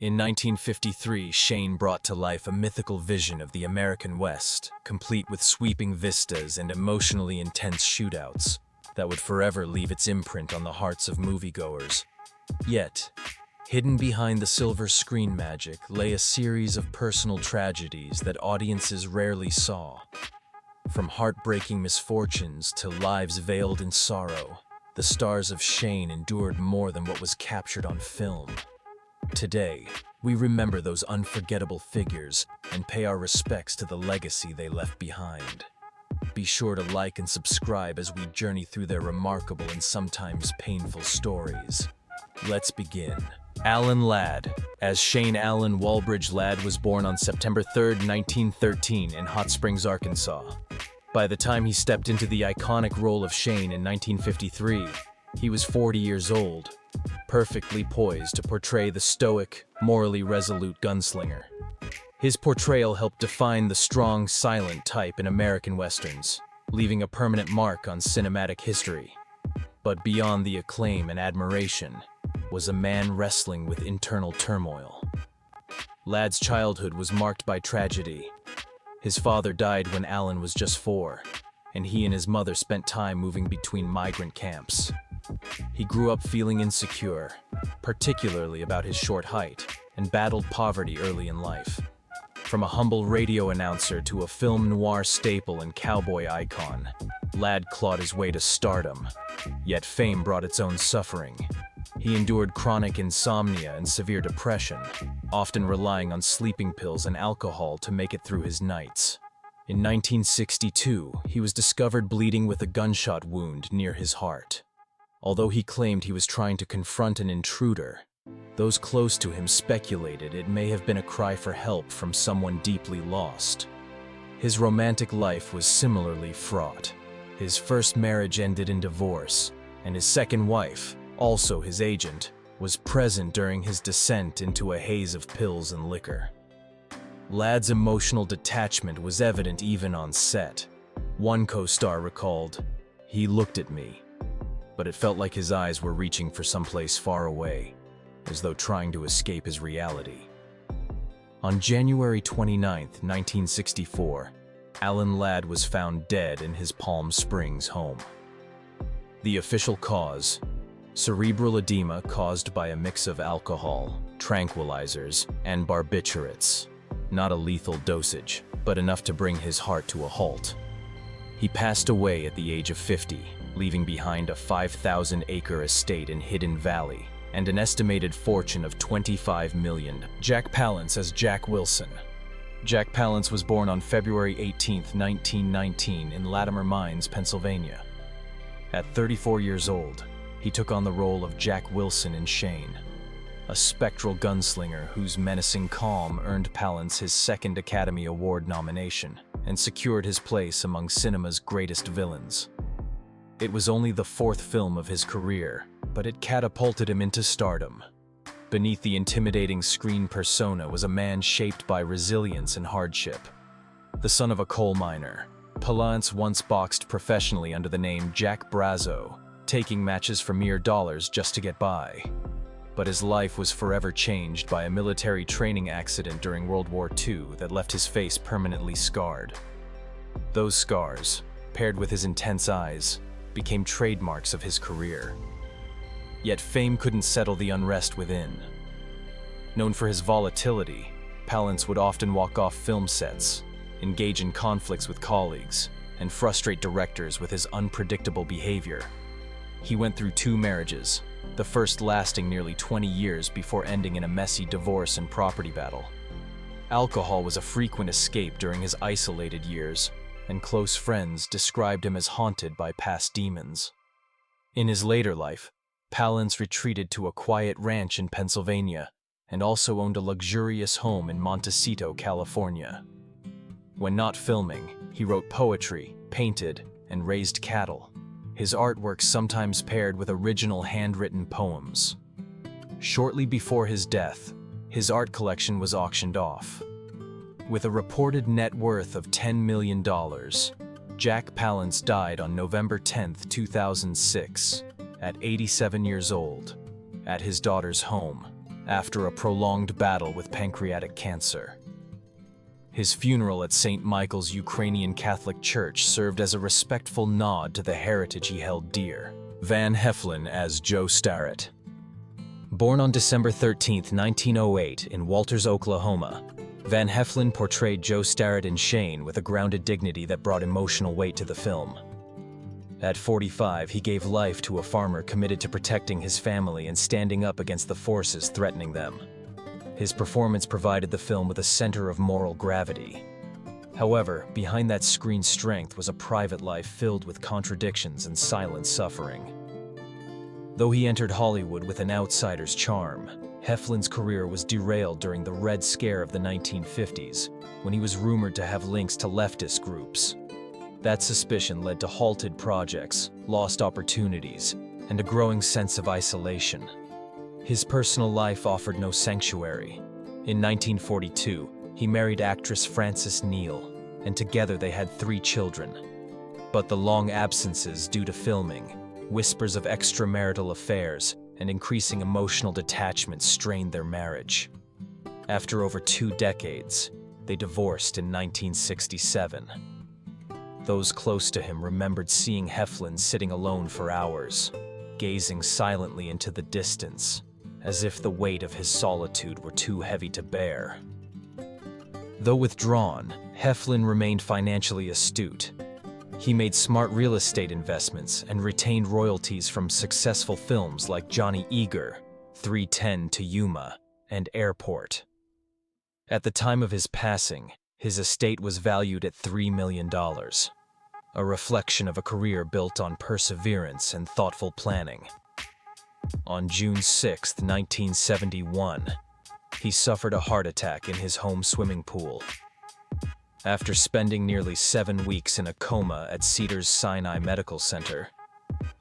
In 1953, Shane brought to life a mythical vision of the American West, complete with sweeping vistas and emotionally intense shootouts that would forever leave its imprint on the hearts of moviegoers. Yet, hidden behind the silver screen magic lay a series of personal tragedies that audiences rarely saw. From heartbreaking misfortunes to lives veiled in sorrow, the stars of Shane endured more than what was captured on film. Today, we remember those unforgettable figures and pay our respects to the legacy they left behind. Be sure to like and subscribe as we journey through their remarkable and sometimes painful stories. Let's begin. Alan Ladd. As Shane Allen Walbridge Ladd was born on September 3, 1913 in Hot Springs, Arkansas. By the time he stepped into the iconic role of Shane in 1953, he was 40 years old, perfectly poised to portray the stoic, morally resolute gunslinger. His portrayal helped define the strong, silent type in American westerns, leaving a permanent mark on cinematic history. But beyond the acclaim and admiration was a man wrestling with internal turmoil. Ladd's childhood was marked by tragedy. His father died when Alan was just 4, and he and his mother spent time moving between migrant camps. He grew up feeling insecure, particularly about his short height, and battled poverty early in life. From a humble radio announcer to a film noir staple and cowboy icon, Ladd clawed his way to stardom. Yet fame brought its own suffering. He endured chronic insomnia and severe depression, often relying on sleeping pills and alcohol to make it through his nights. In 1962, he was discovered bleeding with a gunshot wound near his heart. Although he claimed he was trying to confront an intruder, those close to him speculated it may have been a cry for help from someone deeply lost. His romantic life was similarly fraught. His first marriage ended in divorce, and his second wife, also his agent, was present during his descent into a haze of pills and liquor. Ladd's emotional detachment was evident even on set. One co-star recalled, "He looked at me, but it felt like his eyes were reaching for someplace far away, as though trying to escape his reality." On January 29, 1964, Alan Ladd was found dead in his Palm Springs home. The official cause: cerebral edema caused by a mix of alcohol, tranquilizers, and barbiturates. Not a lethal dosage, but enough to bring his heart to a halt. He passed away at the age of 50, leaving behind a 5,000-acre estate in Hidden Valley and an estimated fortune of $25 million. Jack Palance as Jack Wilson. Jack Palance was born on February 18, 1919 in Latimer Mines, Pennsylvania. At 34 years old, he took on the role of Jack Wilson in Shane, a spectral gunslinger whose menacing calm earned Palance his second Academy Award nomination and secured his place among cinema's greatest villains. It was only the 4th film of his career, but it catapulted him into stardom. Beneath the intimidating screen persona was a man shaped by resilience and hardship. The son of a coal miner, Palance once boxed professionally under the name Jack Brazzo, taking matches for mere dollars just to get by. But his life was forever changed by a military training accident during World War II that left his face permanently scarred. Those scars, paired with his intense eyes, became trademarks of his career. Yet fame couldn't settle the unrest within. Known for his volatility, Palance would often walk off film sets, engage in conflicts with colleagues, and frustrate directors with his unpredictable behavior. He went through 2 marriages, the first lasting nearly 20 years before ending in a messy divorce and property battle. Alcohol was a frequent escape during his isolated years, and close friends described him as haunted by past demons. In his later life, Palance retreated to a quiet ranch in Pennsylvania and also owned a luxurious home in Montecito, California. When not filming, he wrote poetry, painted, and raised cattle. His artwork sometimes paired with original handwritten poems. Shortly before his death, his art collection was auctioned off. With a reported net worth of $10 million, Jack Palance died on November 10, 2006, at 87 years old, at his daughter's home, after a prolonged battle with pancreatic cancer. His funeral at St. Michael's Ukrainian Catholic Church served as a respectful nod to the heritage he held dear. Van Heflin as Joe Starrett. Born on December 13, 1908 in Walters, Oklahoma, Van Heflin portrayed Joe Starrett in Shane with a grounded dignity that brought emotional weight to the film. At 45, he gave life to a farmer committed to protecting his family and standing up against the forces threatening them. His performance provided the film with a center of moral gravity. However, behind that screen strength was a private life filled with contradictions and silent suffering. Though he entered Hollywood with an outsider's charm, Heflin's career was derailed during the Red Scare of the 1950s, when he was rumored to have links to leftist groups. That suspicion led to halted projects, lost opportunities, and a growing sense of isolation. His personal life offered no sanctuary. In 1942, he married actress Frances Neal, and together they had 3 children. But the long absences due to filming, whispers of extramarital affairs, and increasing emotional detachment strained their marriage. After over 2 decades, they divorced in 1967. Those close to him remembered seeing Heflin sitting alone for hours, gazing silently into the distance, as if the weight of his solitude were too heavy to bear. Though withdrawn, Heflin remained financially astute. He made smart real estate investments and retained royalties from successful films like Johnny Eager, 3:10 to Yuma, and Airport. At the time of his passing, his estate was valued at $3 million, a reflection of a career built on perseverance and thoughtful planning. On June 6, 1971, he suffered a heart attack in his home swimming pool. After spending nearly 7 weeks in a coma at Cedars-Sinai Medical Center,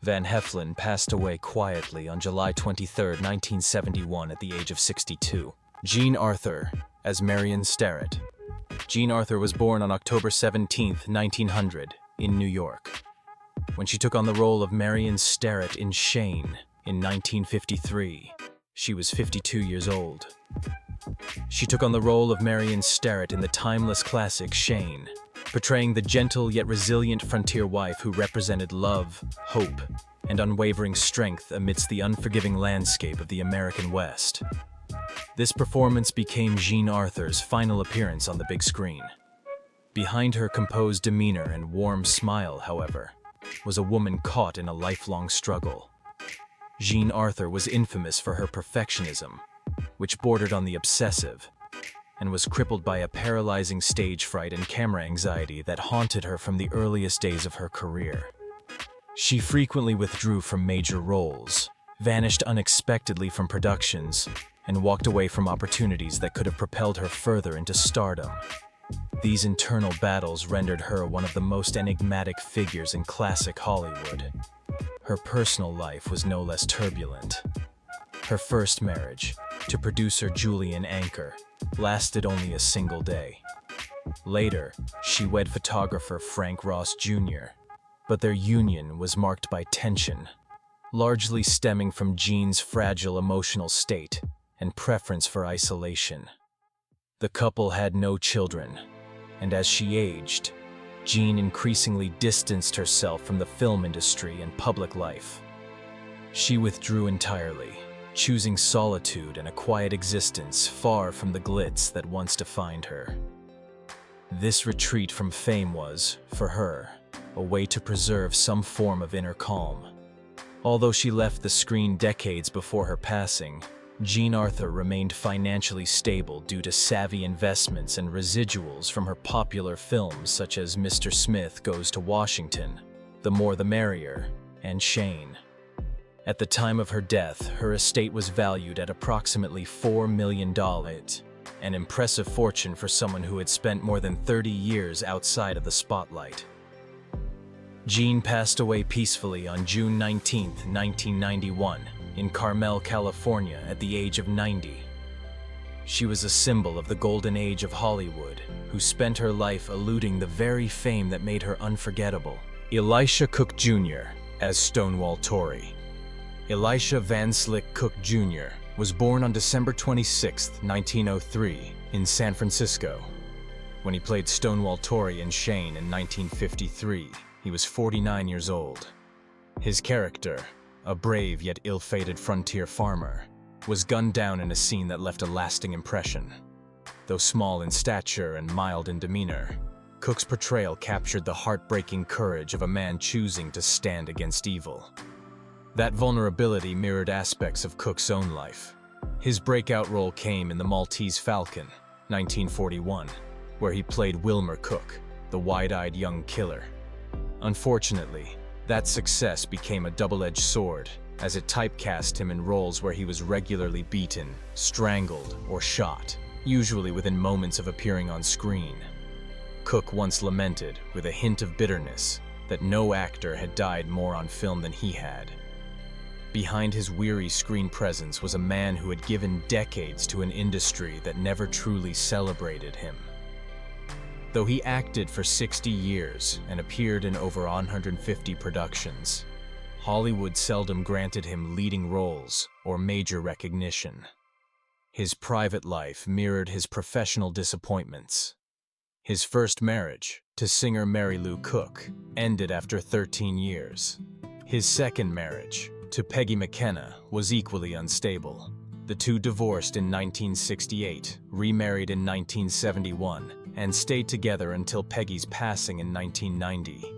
Van Heflin passed away quietly on July 23, 1971 at the age of 62. Jean Arthur as Marion Starrett. Jean Arthur was born on October 17, 1900, in New York. When she took on the role of Marion Starrett in Shane in 1953, she was 52 years old. She took on the role of Marion Starrett in the timeless classic Shane, portraying the gentle yet resilient frontier wife who represented love, hope, and unwavering strength amidst the unforgiving landscape of the American West. This performance became Jean Arthur's final appearance on the big screen. Behind her composed demeanor and warm smile, however, was a woman caught in a lifelong struggle. Jean Arthur was infamous for her perfectionism, which bordered on the obsessive, and was crippled by a paralyzing stage fright and camera anxiety that haunted her from the earliest days of her career. She frequently withdrew from major roles, vanished unexpectedly from productions, and walked away from opportunities that could have propelled her further into stardom. These internal battles rendered her one of the most enigmatic figures in classic Hollywood. Her personal life was no less turbulent. Her first marriage, to producer Julian Anker, lasted only a single day. Later, she wed photographer Frank Ross Jr., but their union was marked by tension, largely stemming from Jean's fragile emotional state and preference for isolation. The couple had no children, and as she aged, Jean increasingly distanced herself from the film industry and public life. She withdrew entirely, choosing solitude and a quiet existence far from the glitz that once defined her. This retreat from fame was, for her, a way to preserve some form of inner calm. Although she left the screen decades before her passing, Jean Arthur remained financially stable due to savvy investments and residuals from her popular films such as Mr. Smith Goes to Washington, The More the Merrier, and Shane. At the time of her death, her estate was valued at approximately $4 million, an impressive fortune for someone who had spent more than 30 years outside of the spotlight. Jean passed away peacefully on June 19, 1991, in Carmel, California, at the age of 90. She was a symbol of the golden age of Hollywood, who spent her life eluding the very fame that made her unforgettable. Elisha Cook Jr. as Stonewall Tory. Elisha Van Slyck Cook Jr. was born on December 26, 1903, in San Francisco. When he played Stonewall Tory in Shane in 1953, he was 49 years old. His character, a brave yet ill-fated frontier farmer, was gunned down in a scene that left a lasting impression. Though small in stature and mild in demeanor, Cook's portrayal captured the heartbreaking courage of a man choosing to stand against evil. That vulnerability mirrored aspects of Cook's own life. His breakout role came in The Maltese Falcon, 1941, where he played Wilmer Cook, the wide-eyed young killer. Unfortunately, that success became a double-edged sword, as it typecast him in roles where he was regularly beaten, strangled, or shot, usually within moments of appearing on screen. Cook once lamented, with a hint of bitterness, that no actor had died more on film than he had. Behind his weary screen presence was a man who had given decades to an industry that never truly celebrated him. Though he acted for 60 years and appeared in over 150 productions, Hollywood seldom granted him leading roles or major recognition. His private life mirrored his professional disappointments. His first marriage, to singer Mary Lou Cook, ended after 13 years. His second marriage, to Peggy McKenna, was equally unstable. The two divorced in 1968, remarried in 1971, and stayed together until Peggy's passing in 1990.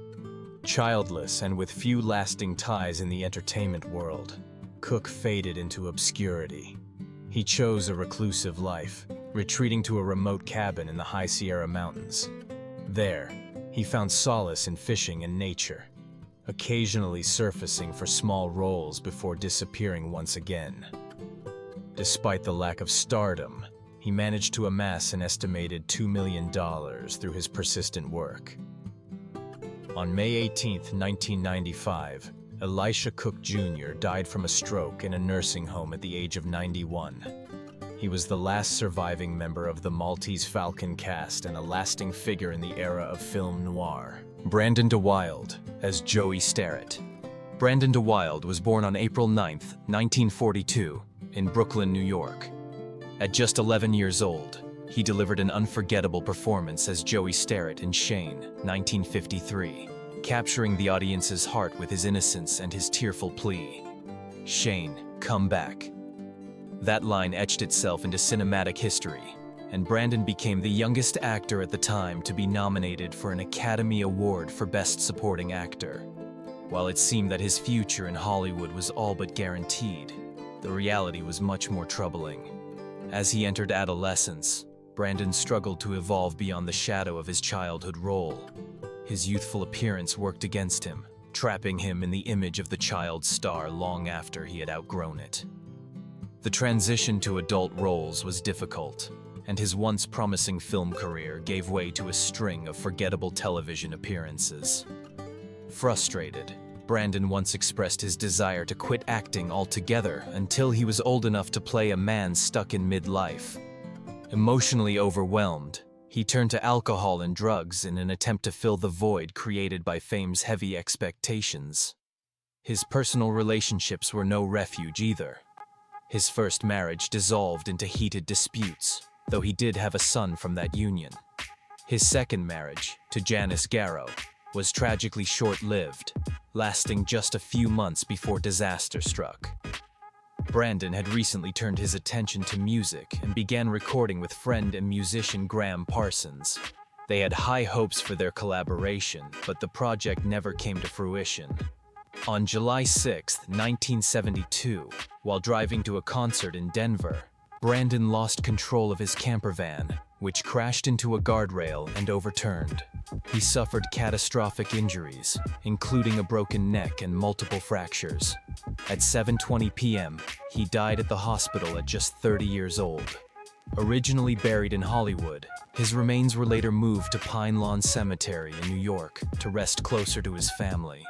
Childless and with few lasting ties in the entertainment world, Cook faded into obscurity. He chose a reclusive life, retreating to a remote cabin in the High Sierra Mountains. There, he found solace in fishing and nature, occasionally surfacing for small roles before disappearing once again. Despite the lack of stardom, he managed to amass an estimated $2 million through his persistent work. On May 18, 1995, Elisha Cook Jr. died from a stroke in a nursing home at the age of 91. He was the last surviving member of the Maltese Falcon cast and a lasting figure in the era of film noir. Brandon DeWilde as Joey Starrett. Brandon DeWilde was born on April 9, 1942, in Brooklyn, New York. At just 11 years old, he delivered an unforgettable performance as Joey Starrett in Shane, 1953, capturing the audience's heart with his innocence and his tearful plea, "Shane, come back." That line etched itself into cinematic history, and Brandon became the youngest actor at the time to be nominated for an Academy Award for Best Supporting Actor. While it seemed that his future in Hollywood was all but guaranteed, the reality was much more troubling. As he entered adolescence, Brandon struggled to evolve beyond the shadow of his childhood role. His youthful appearance worked against him, trapping him in the image of the child star long after he had outgrown it. The transition to adult roles was difficult, and his once promising film career gave way to a string of forgettable television appearances. Frustrated, Brandon once expressed his desire to quit acting altogether until he was old enough to play a man stuck in midlife. Emotionally overwhelmed, he turned to alcohol and drugs in an attempt to fill the void created by fame's heavy expectations. His personal relationships were no refuge either. His first marriage dissolved into heated disputes, though he did have a son from that union. His second marriage, to Janice Garrow, was tragically short-lived, lasting just a few months before disaster struck. Brandon had recently turned his attention to music and began recording with friend and musician Graham Parsons. They had high hopes for their collaboration, but the project never came to fruition. On July 6, 1972, while driving to a concert in Denver, Brandon lost control of his camper van, which crashed into a guardrail and overturned. He suffered catastrophic injuries, including a broken neck and multiple fractures. At 7:20 p.m., he died at the hospital at just 30 years old. Originally buried in Hollywood, his remains were later moved to Pine Lawn Cemetery in New York to rest closer to his family.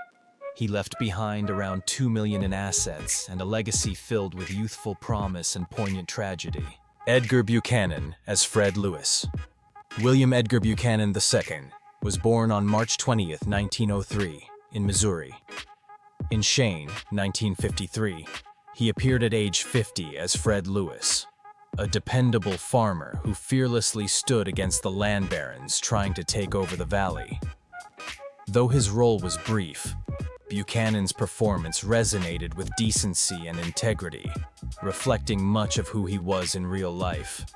He left behind around $2 million in assets and a legacy filled with youthful promise and poignant tragedy. Edgar Buchanan as Fred Lewis. William Edgar Buchanan II was born on March 20, 1903, in Missouri. In Shane, 1953, He appeared at age 50 as Fred Lewis, a dependable farmer who fearlessly stood against the land barons trying to take over the valley. Though his role was brief, Buchanan's performance resonated with decency and integrity, reflecting much of who he was in real life.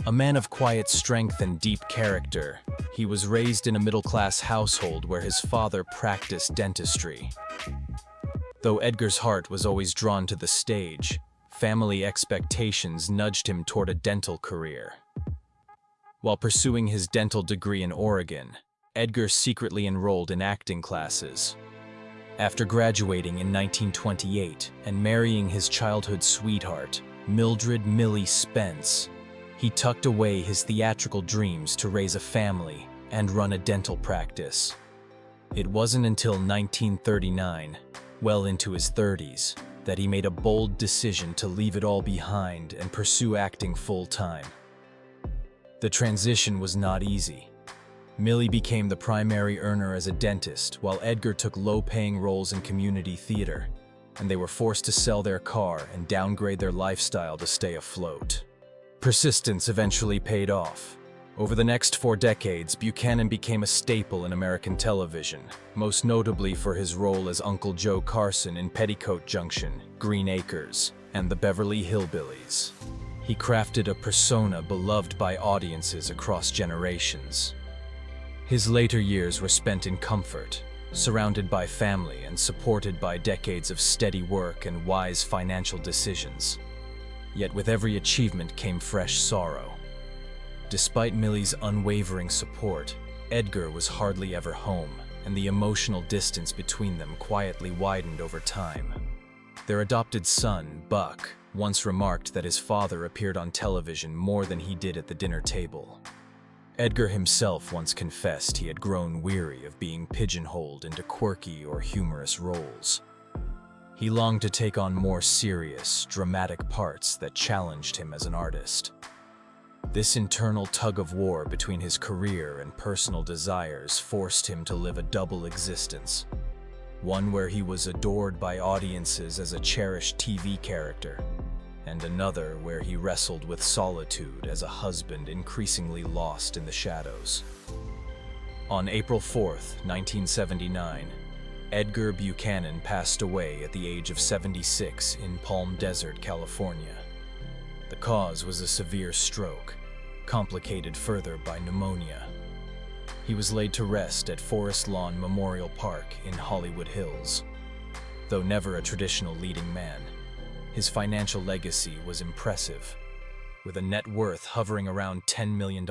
A man of quiet strength and deep character, he was raised in a middle-class household where his father practiced dentistry. Though Edgar's heart was always drawn to the stage, family expectations nudged him toward a dental career. While pursuing his dental degree in Oregon, Edgar secretly enrolled in acting classes. After graduating in 1928 and marrying his childhood sweetheart, Mildred "Millie" Spence, he tucked away his theatrical dreams to raise a family and run a dental practice. It wasn't until 1939, well into his 30s, that he made a bold decision to leave it all behind and pursue acting full-time. The transition was not easy. Millie became the primary earner as a dentist, while Edgar took low-paying roles in community theater, and they were forced to sell their car and downgrade their lifestyle to stay afloat. Persistence eventually paid off. Over the next 4 decades, Buchanan became a staple in American television, most notably for his role as Uncle Joe Carson in Petticoat Junction, Green Acres, and the Beverly Hillbillies. He crafted a persona beloved by audiences across generations. His later years were spent in comfort, surrounded by family and supported by decades of steady work and wise financial decisions. Yet with every achievement came fresh sorrow. Despite Millie's unwavering support, Edgar was hardly ever home, and the emotional distance between them quietly widened over time. Their adopted son, Buck, once remarked that his father appeared on television more than he did at the dinner table. Edgar himself once confessed he had grown weary of being pigeonholed into quirky or humorous roles. He longed to take on more serious, dramatic parts that challenged him as an artist. This internal tug-of-war between his career and personal desires forced him to live a double existence, one where he was adored by audiences as a cherished TV character, and another where he wrestled with solitude as a husband increasingly lost in the shadows. On April 4th, 1979, Edgar Buchanan passed away at the age of 76 in Palm Desert, California. The cause was a severe stroke, complicated further by pneumonia. He was laid to rest at Forest Lawn Memorial Park in Hollywood Hills. Though never a traditional leading man, his financial legacy was impressive, with a net worth hovering around $10 million,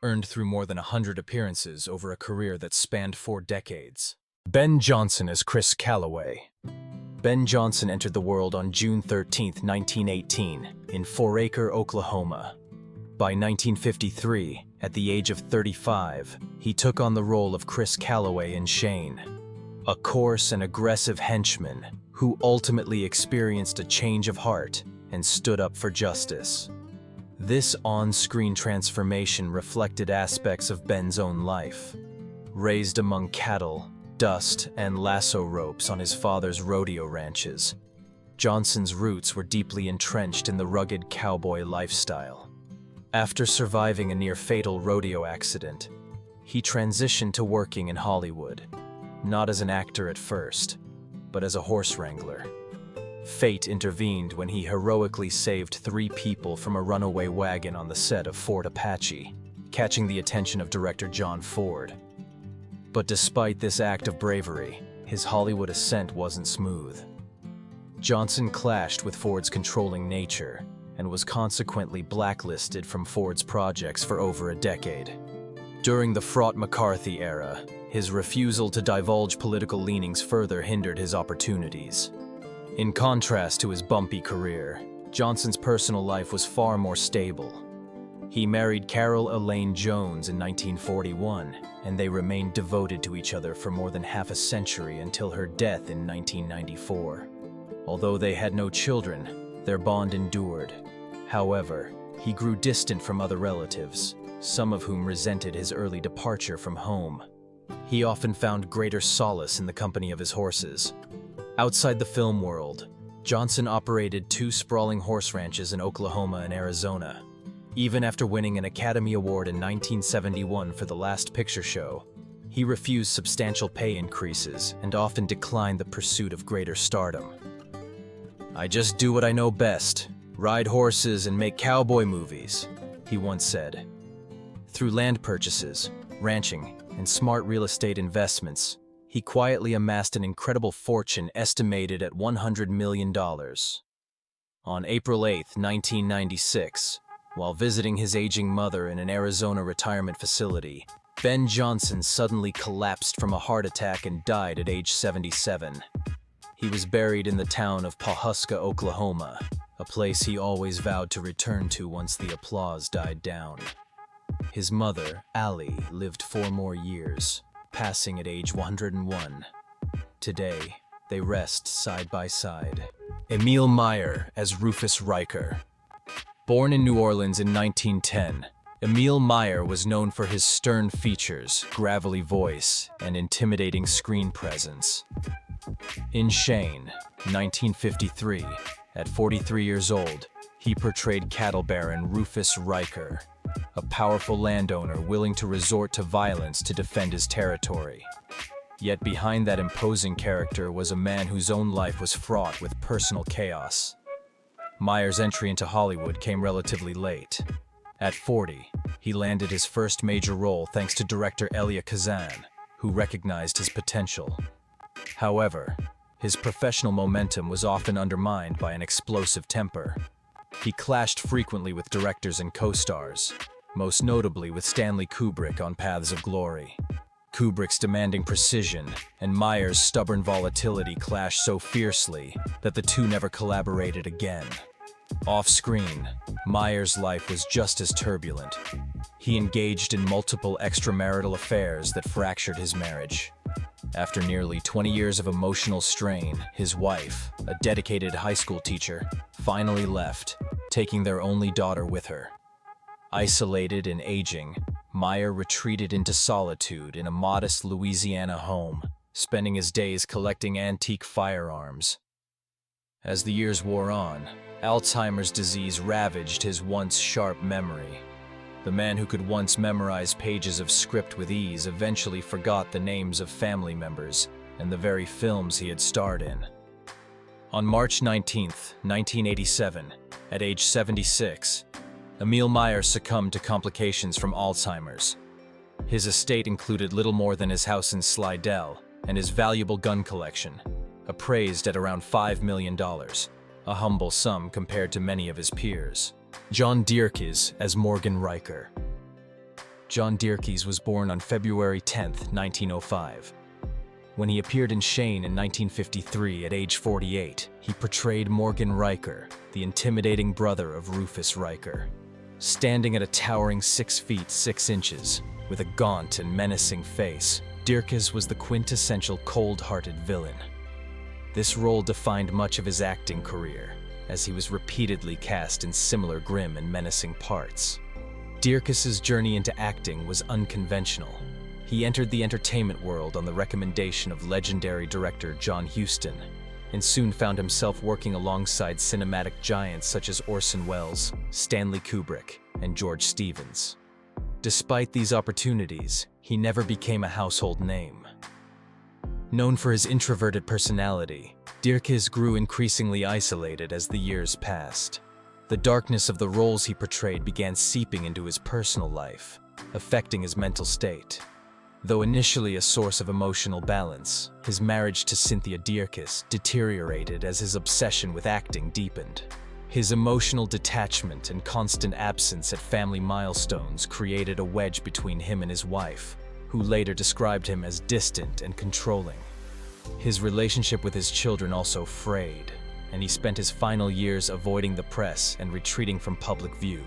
earned through more than 100 appearances over a career that spanned 4 decades. Ben Johnson as Chris Calloway. Ben Johnson entered the world on June 13, 1918, in Foraker, Oklahoma. By 1953, at the age of 35, he took on the role of Chris Calloway in Shane, a coarse and aggressive henchman who ultimately experienced a change of heart and stood up for justice. This on-screen transformation reflected aspects of Ben's own life. Raised among cattle, dust, and lasso ropes on his father's rodeo ranches, Johnson's roots were deeply entrenched in the rugged cowboy lifestyle. After surviving a near-fatal rodeo accident, he transitioned to working in Hollywood, not as an actor at first, but as a horse wrangler. Fate intervened when he heroically saved 3 people from a runaway wagon on the set of Fort Apache, catching the attention of director John Ford. But despite this act of bravery, his Hollywood ascent wasn't smooth. Johnson clashed with Ford's controlling nature and was consequently blacklisted from Ford's projects for over a decade. During the fraught McCarthy era, his refusal to divulge political leanings further hindered his opportunities. In contrast to his bumpy career, Johnson's personal life was far more stable. He married Carol Elaine Jones in 1941, and they remained devoted to each other for more than half a century until her death in 1994. Although they had no children, their bond endured. However, he grew distant from other relatives, some of whom resented his early departure from home. He often found greater solace in the company of his horses. Outside the film world, Johnson operated 2 sprawling horse ranches in Oklahoma and Arizona. Even after winning an Academy Award in 1971 for The Last Picture Show, he refused substantial pay increases and often declined the pursuit of greater stardom. "I just do what I know best, ride horses and make cowboy movies," he once said. Through land purchases, ranching, and smart real estate investments, he quietly amassed an incredible fortune estimated at $100 million. On April 8, 1996, while visiting his aging mother in an Arizona retirement facility, Ben Johnson suddenly collapsed from a heart attack and died at age 77. He was buried in the town of Pawhuska, Oklahoma, a place he always vowed to return to once the applause died down. His mother, Allie, lived 4 more years, passing at age 101. Today, they rest side by side. Emil Meyer as Rufus Riker. Born in New Orleans in 1910, Emil Meyer was known for his stern features, gravelly voice, and intimidating screen presence. In Shane, 1953, at 43 years old, he portrayed cattle baron Rufus Riker, a powerful landowner willing to resort to violence to defend his territory. Yet behind that imposing character was a man whose own life was fraught with personal chaos. Meyer's entry into Hollywood came relatively late. At 40, he landed his first major role thanks to director Elia Kazan, who recognized his potential. However, his professional momentum was often undermined by an explosive temper. He clashed frequently with directors and co-stars, most notably with Stanley Kubrick on Paths of Glory. Kubrick's demanding precision and Meyer's stubborn volatility clashed so fiercely that the two never collaborated again. Off-screen, Meyer's life was just as turbulent. He engaged in multiple extramarital affairs that fractured his marriage. After nearly 20 years of emotional strain, his wife, a dedicated high school teacher, finally left, taking their only daughter with her. Isolated and aging, Meyer retreated into solitude in a modest Louisiana home, spending his days collecting antique firearms. As the years wore on, Alzheimer's disease ravaged his once sharp memory. The man who could once memorize pages of script with ease eventually forgot the names of family members and the very films he had starred in. On March 19, 1987, at age 76, Emil Meyer succumbed to complications from Alzheimer's. His estate included little more than his house in Slidell and his valuable gun collection, appraised at around $5 million, a humble sum compared to many of his peers. John Dierkes as Morgan Riker. John Dierkes was born on February 10, 1905. When he appeared in Shane in 1953 at age 48, he portrayed Morgan Riker, the intimidating brother of Rufus Riker. Standing at a towering 6 feet 6 inches, with a gaunt and menacing face, Dierkes was the quintessential cold-hearted villain. This role defined much of his acting career, as he was repeatedly cast in similar grim and menacing parts. Dierkes' journey into acting was unconventional. He entered the entertainment world on the recommendation of legendary director John Huston, and soon found himself working alongside cinematic giants such as Orson Welles, Stanley Kubrick, and George Stevens. Despite these opportunities, he never became a household name. Known for his introverted personality, Dierkes grew increasingly isolated as the years passed. The darkness of the roles he portrayed began seeping into his personal life, affecting his mental state. Though initially a source of emotional balance, his marriage to Cynthia Dierkes deteriorated as his obsession with acting deepened. His emotional detachment and constant absence at family milestones created a wedge between him and his wife, who later described him as distant and controlling. His relationship with his children also frayed, and he spent his final years avoiding the press and retreating from public view.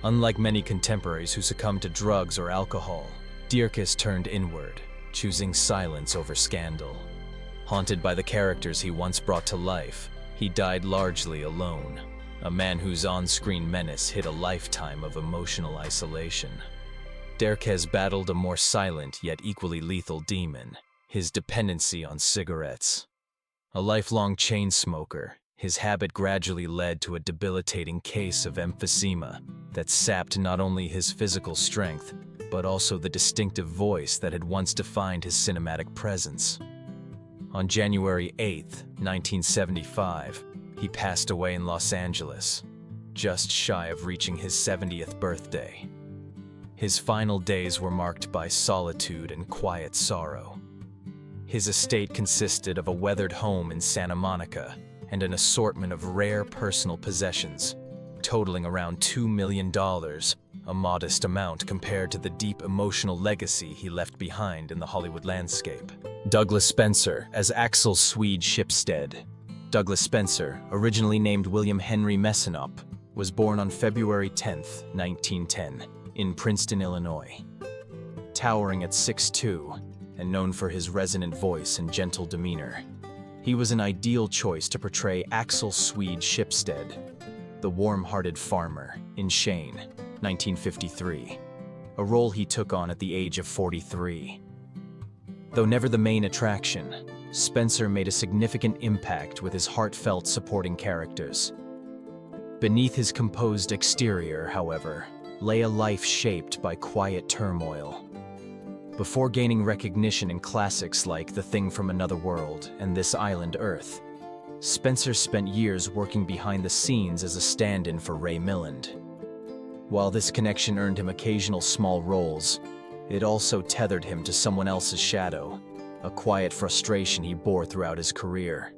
Unlike many contemporaries who succumbed to drugs or alcohol, Dierkes turned inward, choosing silence over scandal. Haunted by the characters he once brought to life, he died largely alone, a man whose on-screen menace hid a lifetime of emotional isolation. Dierkes battled a more silent yet equally lethal demon, his dependency on cigarettes. A lifelong chain smoker, His habit gradually led to a debilitating case of emphysema that sapped not only his physical strength, but also the distinctive voice that had once defined his cinematic presence. On January 8, 1975, he passed away in Los Angeles, just shy of reaching his 70th birthday. His final days were marked by solitude and quiet sorrow. His estate consisted of a weathered home in Santa Monica and an assortment of rare personal possessions, totaling around $2 million, a modest amount compared to the deep emotional legacy he left behind in the Hollywood landscape. Douglas Spencer as Axel Swede Shipstead. Douglas Spencer, originally named William Henry Messenop, was born on February 10, 1910, in Princeton, Illinois. Towering at 6'2", and known for his resonant voice and gentle demeanor, he was an ideal choice to portray Axel Swede Shipstead, the warm-hearted farmer, in Shane, 1953, a role he took on at the age of 43. Though never the main attraction, Spencer made a significant impact with his heartfelt supporting characters. Beneath his composed exterior, however, lay a life shaped by quiet turmoil. Before gaining recognition in classics like The Thing from Another World and This Island Earth, Spencer spent years working behind the scenes as a stand-in for Ray Milland. While this connection earned him occasional small roles, it also tethered him to someone else's shadow, a quiet frustration he bore throughout his career.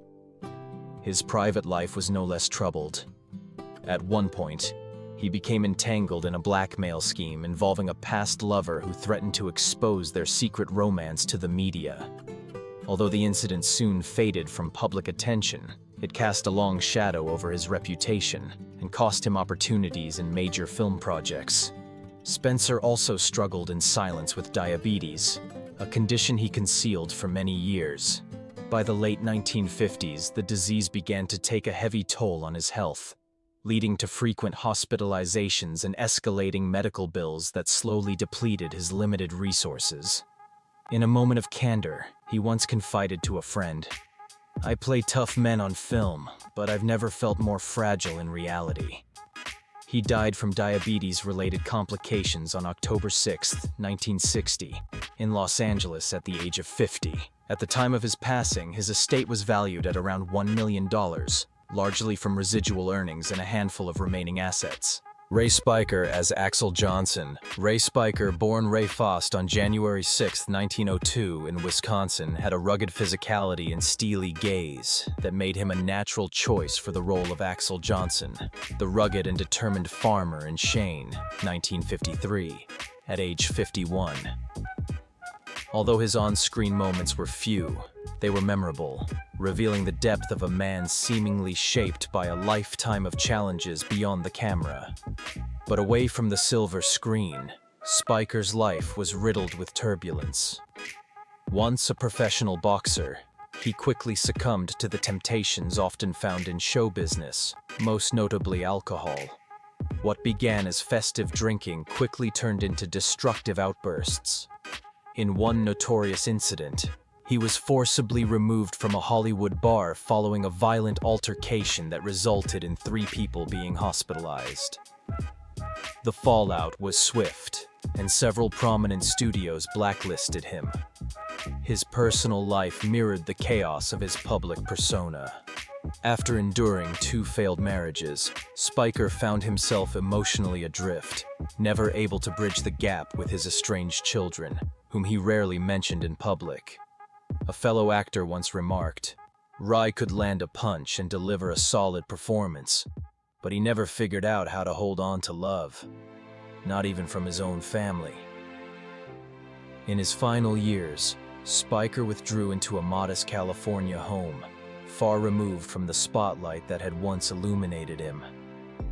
His private life was no less troubled. At one point, he became entangled in a blackmail scheme involving a past lover who threatened to expose their secret romance to the media. Although the incident soon faded from public attention, it cast a long shadow over his reputation and cost him opportunities in major film projects. Spencer also struggled in silence with diabetes, a condition he concealed for many years. By the late 1950s, the disease began to take a heavy toll on his health, leading to frequent hospitalizations and escalating medical bills that slowly depleted his limited resources. In a moment of candor, he once confided to a friend, "I play tough men on film, but I've never felt more fragile in reality." He died from diabetes-related complications on October 6, 1960, in Los Angeles at the age of 50. At the time of his passing, his estate was valued at around $1 million, largely from residual earnings and a handful of remaining assets. Ray Spiker as Axel Johnson. Ray Spiker, born Ray Faust on January 6, 1902 in Wisconsin, had a rugged physicality and steely gaze that made him a natural choice for the role of Axel Johnson, the rugged and determined farmer in Shane, 1953, at age 51. Although his on-screen moments were few, they were memorable, revealing the depth of a man seemingly shaped by a lifetime of challenges beyond the camera. But away from the silver screen, Spiker's life was riddled with turbulence. Once a professional boxer, he quickly succumbed to the temptations often found in show business, most notably alcohol. What began as festive drinking quickly turned into destructive outbursts. In one notorious incident, he was forcibly removed from a Hollywood bar following a violent altercation that resulted in 3 people being hospitalized. The fallout was swift, and several prominent studios blacklisted him. His personal life mirrored the chaos of his public persona. After enduring 2 failed marriages, Spiker found himself emotionally adrift, never able to bridge the gap with his estranged children, whom he rarely mentioned in public. A fellow actor once remarked, "Ry could land a punch and deliver a solid performance, but he never figured out how to hold on to love, not even from his own family." In his final years, Spiker withdrew into a modest California home, far removed from the spotlight that had once illuminated him.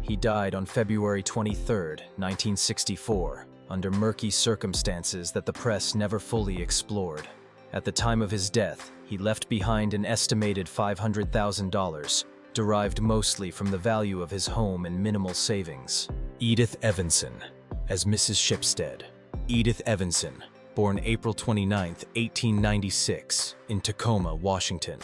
He died on February 23, 1964, under murky circumstances that the press never fully explored. At the time of his death, he left behind an estimated $500,000, derived mostly from the value of his home and minimal savings. Edith Evanson as Mrs. Shipstead. Edith Evanson, born April 29, 1896, in Tacoma, Washington.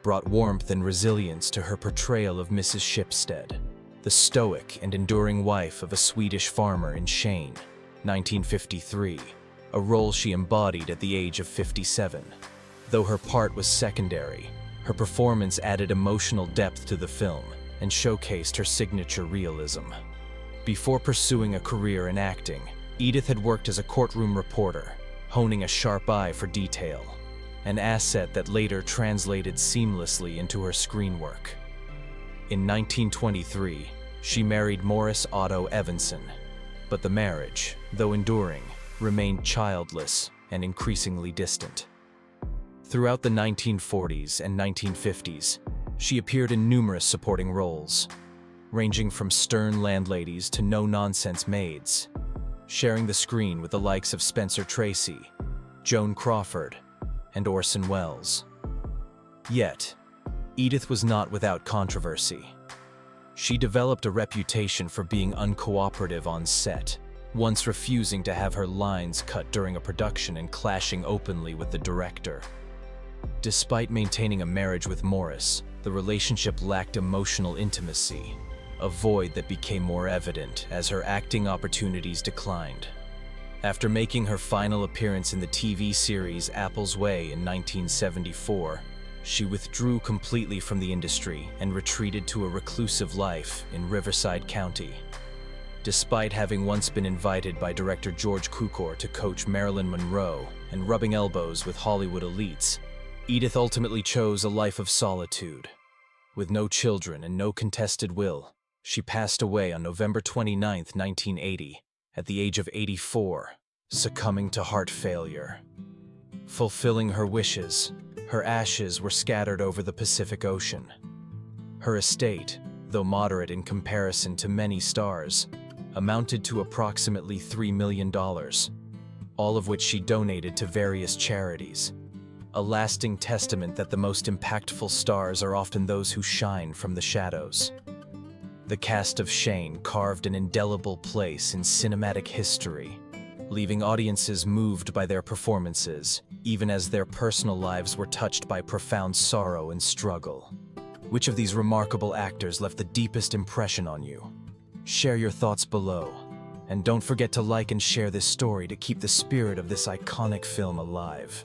brought warmth and resilience to her portrayal of Mrs. Shipstead, the stoic and enduring wife of a Swedish farmer in Shane, 1953, a role she embodied at the age of 57. Though her part was secondary, her performance added emotional depth to the film and showcased her signature realism. Before pursuing a career in acting, Edith had worked as a courtroom reporter, honing a sharp eye for detail, an asset that later translated seamlessly into her screen work. In 1923, she married Morris Otto Evanson, but the marriage, though enduring, remained childless and increasingly distant. Throughout the 1940s and 1950s, she appeared in numerous supporting roles, ranging from stern landladies to no-nonsense maids, sharing the screen with the likes of Spencer Tracy, Joan Crawford, and Orson Welles. Yet, Edith was not without controversy. She developed a reputation for being uncooperative on set, once refusing to have her lines cut during a production and clashing openly with the director. Despite maintaining a marriage with Morris, the relationship lacked emotional intimacy, a void that became more evident as her acting opportunities declined. After making her final appearance in the TV series Apple's Way in 1974, she withdrew completely from the industry and retreated to a reclusive life in Riverside County. Despite having once been invited by director George Cukor to coach Marilyn Monroe and rubbing elbows with Hollywood elites, Edith ultimately chose a life of solitude. With no children and no contested will, she passed away on November 29, 1980, at the age of 84, succumbing to heart failure. Fulfilling her wishes, her ashes were scattered over the Pacific Ocean. Her estate, though moderate in comparison to many stars, amounted to approximately $3 million, all of which she donated to various charities, a lasting testament that the most impactful stars are often those who shine from the shadows. The cast of Shane carved an indelible place in cinematic history, leaving audiences moved by their performances, even as their personal lives were touched by profound sorrow and struggle. Which of these remarkable actors left the deepest impression on you? Share your thoughts below, and don't forget to like and share this story to keep the spirit of this iconic film alive.